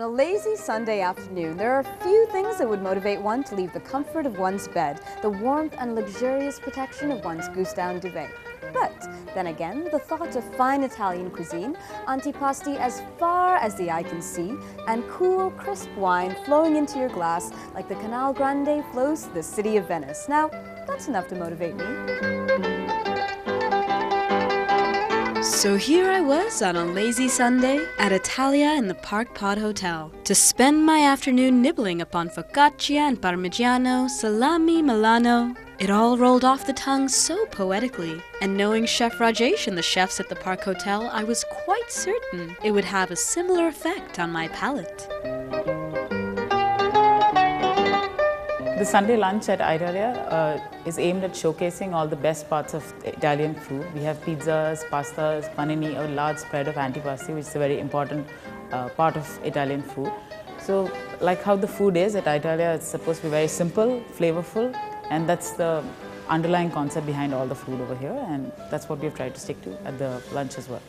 a lazy Sunday afternoon, there are a few things that would motivate one to leave the comfort of one's bed, the warmth and luxurious protection of one's Ndtv. But then again, the thought of fine Italian cuisine, antipasti as far as the eye can see, and cool, crisp wine flowing into your glass like the Canal Grande flows to the city of Venice. Now, that's enough to motivate me. So here I was on a lazy Sunday at Italia in the Park Pod Hotel to spend my afternoon nibbling upon focaccia and parmigiano, salami Milano. It all rolled off the tongue so poetically, and knowing Chef Rajesh and the chefs at the Park Hotel, I was quite certain it would have a similar effect on my palate. The Sunday lunch at Italia is aimed at showcasing all the best parts of Italian food. We have pizzas, pastas, panini, a large spread of antipasti, which is a very important part of Italian food. So, like how the food is at Italia, it's supposed to be very simple, flavorful, and that's the underlying concept behind all the food over here, and that's what we've tried to stick to at the lunch as well.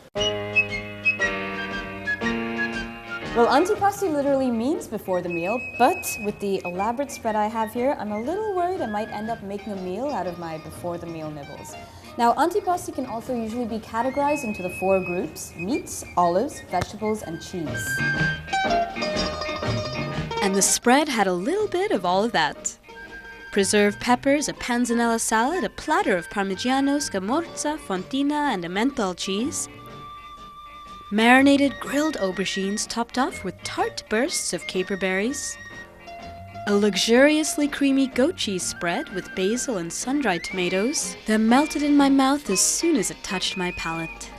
Well, antipasti literally means before the meal, but with the elaborate spread I have here, I'm a little worried I might end up making a meal out of my before the meal nibbles. Now, antipasti can also usually be categorized into the 4 groups: meats, olives, vegetables, and cheese. And the spread had a little bit of all of that. Preserved peppers, a panzanella salad, a platter of parmigiano, scamorza, fontina, and a menthol cheese. Marinated grilled aubergines topped off with tart bursts of caper berries. A luxuriously creamy goat cheese spread with basil and sun-dried tomatoes that melted in my mouth as soon as it touched my palate.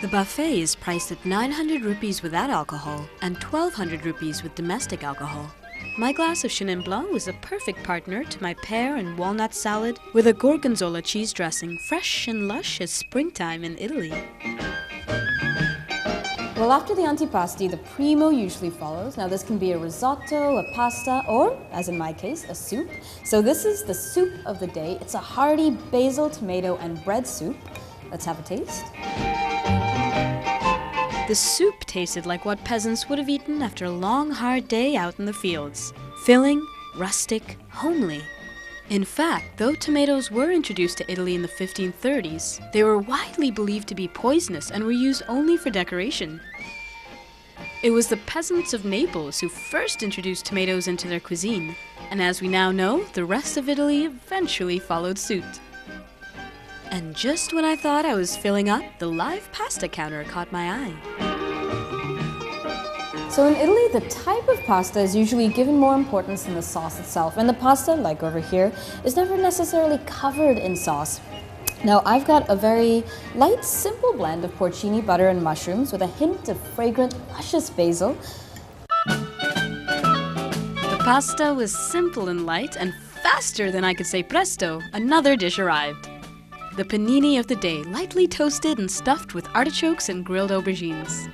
The buffet is priced at 900 rupees without alcohol and 1200 rupees with domestic alcohol. My glass of Chenin Blanc was a perfect partner to my pear and walnut salad with a gorgonzola cheese dressing, fresh and lush as springtime in Italy. Well, after the antipasti, the primo usually follows. Now, this can be a risotto, a pasta, or, as in my case, a soup. So this is the soup of the day. It's a hearty basil, tomato, and bread soup. Let's have a taste. The soup tasted like what peasants would have eaten after a long, hard day out in the fields. Filling, rustic, homely. In fact, though tomatoes were introduced to Italy in the 1530s, they were widely believed to be poisonous and were used only for decoration. It was the peasants of Naples who first introduced tomatoes into their cuisine, and as we now know, the rest of Italy eventually followed suit. And just when I thought I was filling up, the live pasta counter caught my eye. So in Italy, the type of pasta is usually given more importance than the sauce itself, and the pasta, like over here, is never necessarily covered in sauce. Now, I've got a very light, simple blend of porcini, butter, and mushrooms with a hint of fragrant, luscious basil. The pasta was simple and light, and faster than I could say presto, another dish arrived. The panini of the day, lightly toasted and stuffed with artichokes and grilled aubergines.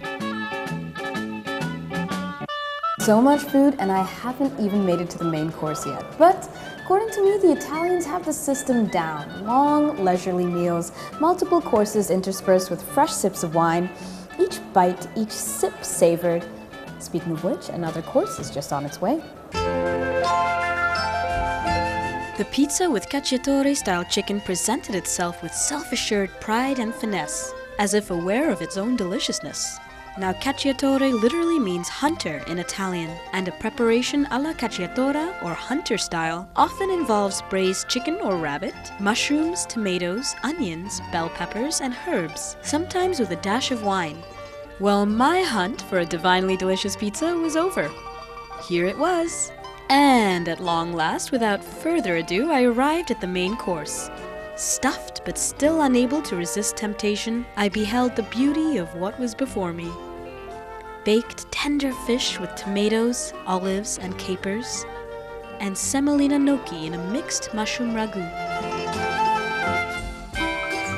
So much food, and I haven't even made it to the main course yet. But according to me, the Italians have the system down. Long, leisurely meals, multiple courses interspersed with fresh sips of wine, each bite, each sip savored. Speaking of which, another course is just on its way. The pizza with cacciatore-style chicken presented itself with self-assured pride and finesse, as if aware of its own deliciousness. Now, cacciatore literally means hunter in Italian, and a preparation alla cacciatora, or hunter style, often involves braised chicken or rabbit, mushrooms, tomatoes, onions, bell peppers, and herbs, sometimes with a dash of wine. Well, my hunt for a divinely delicious pizza was over. Here it was. And at long last, without further ado, I arrived at the main course. Stuffed but still unable to resist temptation, I beheld the beauty of what was before me. Baked tender fish with tomatoes, olives, and capers, and semolina gnocchi in a mixed mushroom ragu.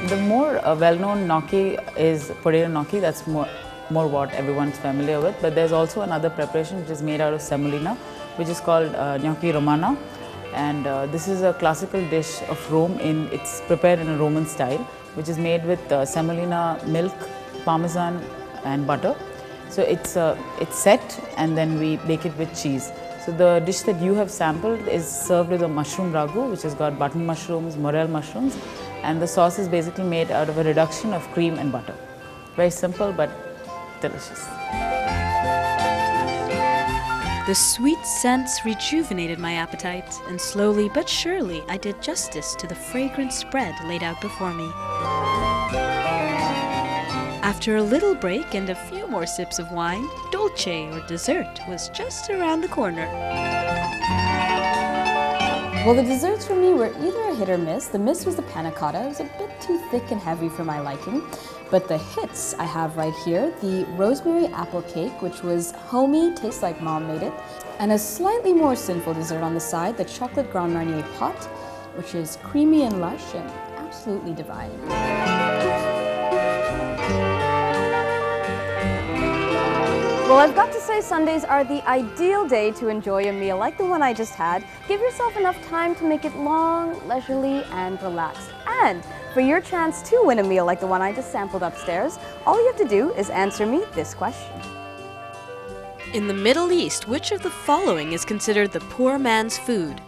The more well-known gnocchi is potato gnocchi. That's more what everyone's familiar with. But there's also another preparation which is made out of semolina, which is called gnocchi romana. And this is a classical dish of Rome. It's prepared in a Roman style, which is made with semolina, milk, parmesan, and butter. So it's set and then we bake it with cheese. So the dish that you have sampled is served with a mushroom ragu, which has got button mushrooms, morel mushrooms, and the sauce is basically made out of a reduction of cream and butter. Very simple but delicious. The sweet scents rejuvenated my appetite, and slowly but surely I did justice to the fragrant spread laid out before me. After a little break and a few more sips of wine, dolce or dessert was just around the corner. Well, the desserts for me were either a hit or miss. The miss was the panna cotta. It was a bit too thick and heavy for my liking. But the hits I have right here, the rosemary apple cake, which was homey, tastes like mom made it, and a slightly more sinful dessert on the side, the chocolate Grand Marnier pot, which is creamy and lush and absolutely divine. Well, I've got to say Sundays are the ideal day to enjoy a meal like the one I just had. Give yourself enough time to make it long, leisurely, and relaxed. And for your chance to win a meal like the one I just sampled upstairs, all you have to do is answer me this question. In the Middle East, which of the following is considered the poor man's food?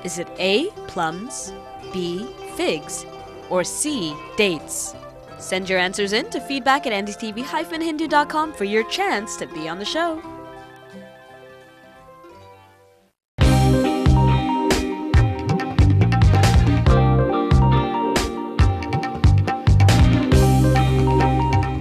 Is it A, plums, B, figs, or C, dates? Send your answers in to feedback@ndtv-hindu.com for your chance to be on the show.